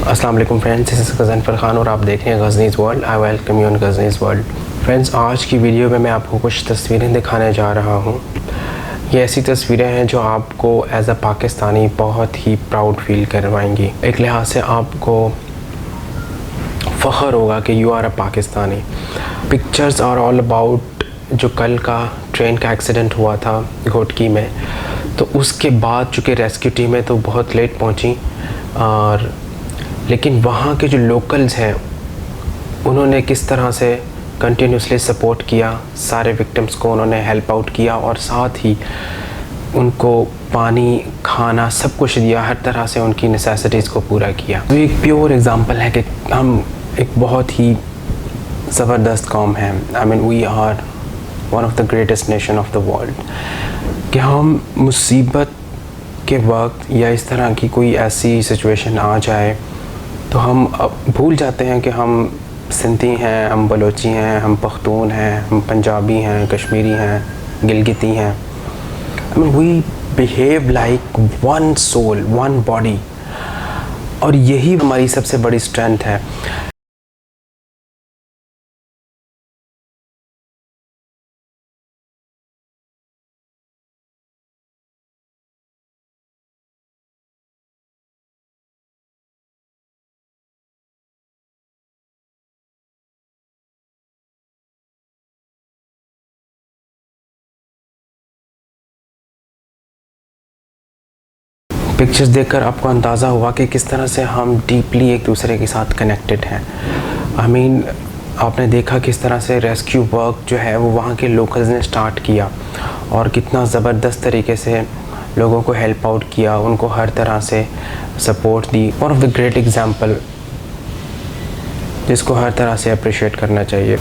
अस्सलाम वालेकुम friends, this is Ghazan Farkhan और आप देख रहे हैं Ghazni's world. I welcome you on Ghazni's world. Friends, आज की वीडियो में मैं आपको कुछ तस्वीरें दिखाने जा रहा हूँ। ये ऐसी तस्वीरें हैं जो आपको एज़ अ पाकिस्तानी बहुत ही प्राउड फील करवाएंगी। एक लिहाज से आपको फ़ख्र होगा कि you are a Pakistani. Pictures are all about जो कल का ट्रेन का एक्सीडेंट हुआ था घोटकी में, तो उसके बाद चूँकि रेस्क्यू टीमें तो बहुत लेट पहुँची, और लेकिन वहाँ के जो लोकल्स हैं उन्होंने किस तरह से कंटिन्यूसली सपोर्ट किया, सारे विक्टिम्स को उन्होंने हेल्प आउट किया और साथ ही उनको पानी, खाना सब कुछ दिया, हर तरह से उनकी नेसेसिटीज़ को पूरा किया। तो एक प्योर एग्ज़ाम्पल है कि हम एक बहुत ही ज़बरदस्त कौम है। I mean we are one of the greatest nation of the world, कि हम मुसीबत के वक्त या इस तरह की कोई ऐसी सिचुएशन आ जाए तो हम भूल जाते हैं कि हम सिंधी हैं, हम बलोची हैं, हम पख्तून हैं, हम पंजाबी हैं, कश्मीरी हैं, गिलगिती हैं। I mean we behave like one soul, one body, और यही हमारी सबसे बड़ी स्ट्रेंथ है। पिक्चर्स देखकर आपको अंदाज़ा हुआ कि किस तरह से हम डीपली एक दूसरे के साथ कनेक्टेड हैं। आई मीन आपने देखा किस तरह से रेस्क्यू वर्क जो है वो वहाँ के लोकल्स ने स्टार्ट किया और कितना ज़बरदस्त तरीके से लोगों को हेल्प आउट किया, उनको हर तरह से support the. One of the great example जिसको हर तरह से अप्रिशिएट करना चाहिए।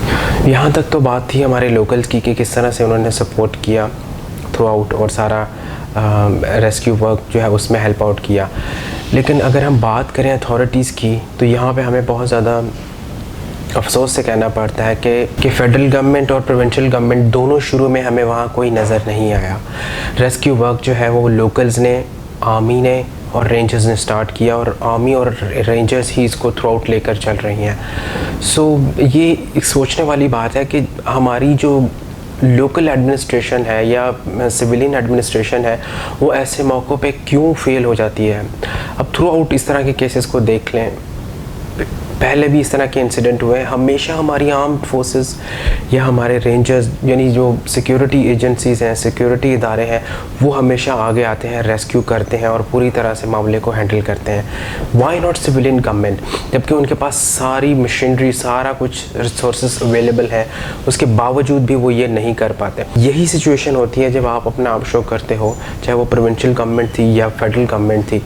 यहाँ तक तो बात थी हमारे लोकल्स की कि किस तरह से उन्होंने सपोर्ट किया थ्रू आउट और सारा रेस्क्यू वर्क जो है उसमें हेल्प आउट किया। लेकिन अगर हम बात करें अथॉरिटीज़ की, तो यहाँ पे हमें बहुत ज़्यादा अफसोस से कहना पड़ता है कि फ़ेडरल गवर्नमेंट और प्रोविंशियल गवर्नमेंट दोनों शुरू में हमें वहाँ कोई नज़र नहीं आया। रेस्क्यू वर्क जो है वो लोकल्स ने, आर्मी ने और रेंजर्स ने स्टार्ट किया, और आर्मी और रेंजर्स ही इसको थ्रू आउट लेकर चल रही हैं। सो ये एक सोचने वाली बात है कि हमारी जो लोकल एडमिनिस्ट्रेशन है या सिविलियन एडमिनिस्ट्रेशन है वो ऐसे मौक़ों पे क्यों फेल हो जाती है। अब थ्रू आउट इस तरह के केसेस को देख लें, पहले भी इस तरह के इंसिडेंट हुए हैं। हमेशा हमारी आर्म्ड फोर्सेस या हमारे रेंजर्स यानी जो सिक्योरिटी एजेंसीज़ हैं, सिक्योरिटी इदारे हैं, वो हमेशा आगे आते हैं, रेस्क्यू करते हैं और पूरी तरह से मामले को हैंडल करते हैं। वाई नॉट सिविलियन गवर्नमेंट, जबकि उनके पास सारी मशीनरी, सारा कुछ रिसोर्स अवेलेबल है, उसके बावजूद भी वो ये नहीं कर पाते। यही सिचुएशन होती है जब आप अपना आप शो करते हो, चाहे वो प्रोविंशियल गवर्नमेंट थी या फेडरल गवर्नमेंट थी,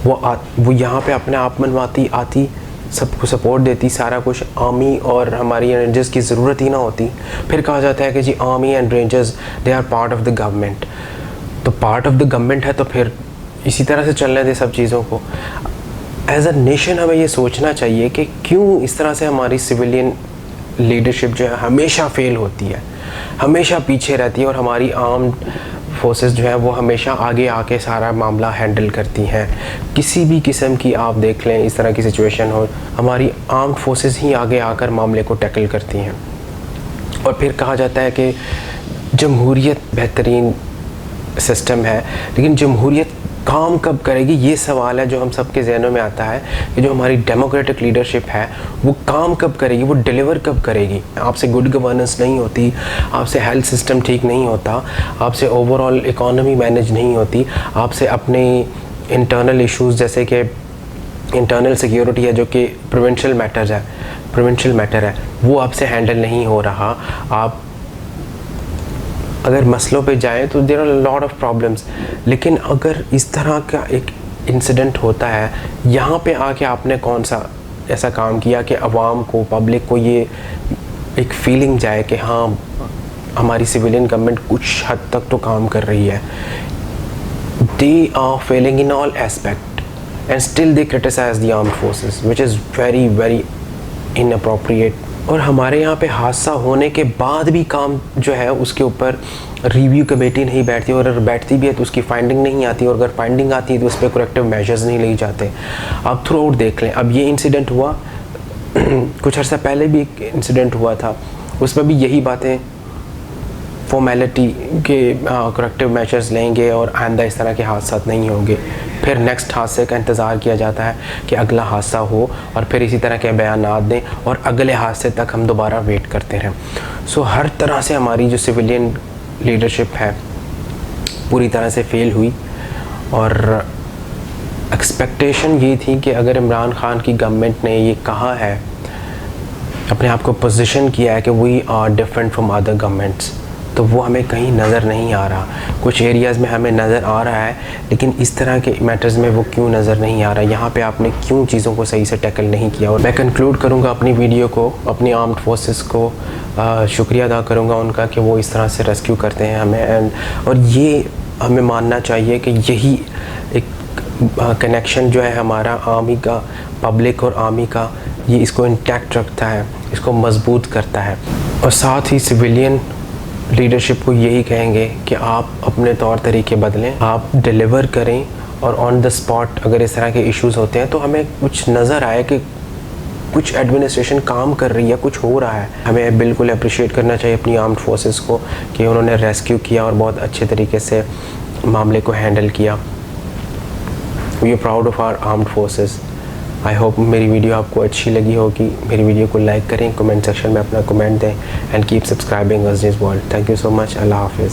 वो यहाँ पर अपने आप मनवाती आती, सबको सपोर्ट देती, सारा कुछ, आर्मी और हमारी रेंजर्स की ज़रूरत ही ना होती। फिर कहा जाता है कि जी army and rangers they are part of the government. तो पार्ट ऑफ द गवर्नमेंट है तो फिर इसी तरह से चलने दे सब चीज़ों को। एज अ नेशन हमें ये सोचना चाहिए कि क्यों इस तरह से हमारी सिविलियन लीडरशिप जो है हमेशा फेल होती है, हमेशा पीछे रहती है, और हमारी आर्म्ड फोर्सेस जो है वो हमेशा आगे आके सारा मामला हैंडल करती हैं। किसी भी किस्म की आप देख लें इस तरह की सिचुएशन हो, हमारी आर्म्ड फोर्सेस ही आगे आकर मामले को टैकल करती हैं। और फिर कहा जाता है कि जमहूरियत बेहतरीन सिस्टम है, लेकिन जमहूरियत काम कब करेगी, ये सवाल है जो हम सबके जहनों में आता है कि जो हमारी डेमोक्रेटिक लीडरशिप है वो काम कब करेगी, वो डिलीवर कब करेगी। आपसे गुड गवर्नेंस नहीं होती, आपसे हेल्थ सिस्टम ठीक नहीं होता, आपसे ओवरऑल इकोनॉमी मैनेज नहीं होती, आपसे अपने इंटरनल इश्यूज़ जैसे कि इंटरनल सिक्योरिटी है जो कि प्रोविंशियल मैटर है वो आपसे हैंडल नहीं हो रहा। आप अगर मसलों पे जाएं तो there are lot of problems. लेकिन अगर इस तरह का एक इंसिडेंट होता है, यहाँ पे आके आपने कौन सा ऐसा काम किया कि अवाम को, पब्लिक को ये एक फीलिंग जाए कि हाँ हमारी सिविलियन गवर्नमेंट कुछ हद तक तो काम कर रही है। They are failing in all aspect and still they criticise the armed forces, which is very very inappropriate और हमारे यहाँ पे हादसा होने के बाद भी काम जो है उसके ऊपर रिव्यू कमेटी नहीं बैठती, और अगर बैठती भी है तो उसकी फाइंडिंग नहीं आती, और अगर फाइंडिंग आती है तो उस पर करेक्टिव मेजर्स नहीं लिए जाते। आप थ्रू आउट देख लें, अब ये इंसिडेंट हुआ कुछ अर्सा पहले भी एक इंसिडेंट हुआ था, उसमें भी यही बातें फॉर्मेलिटी के करेक्टिव मेजर्स लेंगे और आइंदा इस तरह के हादसा नहीं होंगे। फिर नेक्स्ट हादसे का इंतज़ार किया जाता है कि अगला हादसा हो, और फिर इसी तरह के बयानात दें और अगले हादसे तक हम दोबारा वेट करते रहें। सो हर तरह से हमारी जो सिविलियन लीडरशिप है पूरी तरह से फेल हुई, और एक्सपेक्टेशन ये थी कि अगर इमरान खान की गवर्नमेंट ने ये कहा है, अपने आप को पोजीशन किया है कि we are different from other governments, तो वो हमें कहीं नज़र नहीं आ रहा। कुछ एरियाज़ में हमें नज़र आ रहा है, लेकिन इस तरह के मैटर्स में वो क्यों नज़र नहीं आ रहा, यहाँ पे आपने क्यों चीज़ों को सही से टैकल नहीं किया। और मैं कंक्लूड करूँगा अपनी वीडियो को, अपनी आर्म्ड फोर्सेस को शुक्रिया अदा करूँगा उनका कि वो इस तरह से रेस्क्यू करते हैं हमें, और ये हमें मानना चाहिए कि यही एक कनेक्शन जो है हमारा आर्मी का, पब्लिक और आर्मी का, ये इसको इंटैक्ट रखता है, इसको मजबूत करता है। और साथ ही सिविलियन लीडरशिप को यही कहेंगे कि आप अपने तौर तरीके बदलें, आप डिलीवर करें, और ऑन द स्पॉट अगर इस तरह के इश्यूज़ होते हैं तो हमें कुछ नज़र आए कि कुछ एडमिनिस्ट्रेशन काम कर रही है, कुछ हो रहा है, हमें बिल्कुल अप्रिशिएट करना चाहिए अपनी आर्म्ड फोर्सेस को कि उन्होंने रेस्क्यू किया और बहुत अच्छे तरीके से मामले को हैंडल किया। We are proud of our armed forces. I hope मेरी वीडियो आपको अच्छी लगी होगी। मेरी वीडियो को लाइक करें, कमेंट सेक्शन में अपना कमेंट दें, and keep subscribing Aziz world. Thank you so much. अल्लाह हाफिज़।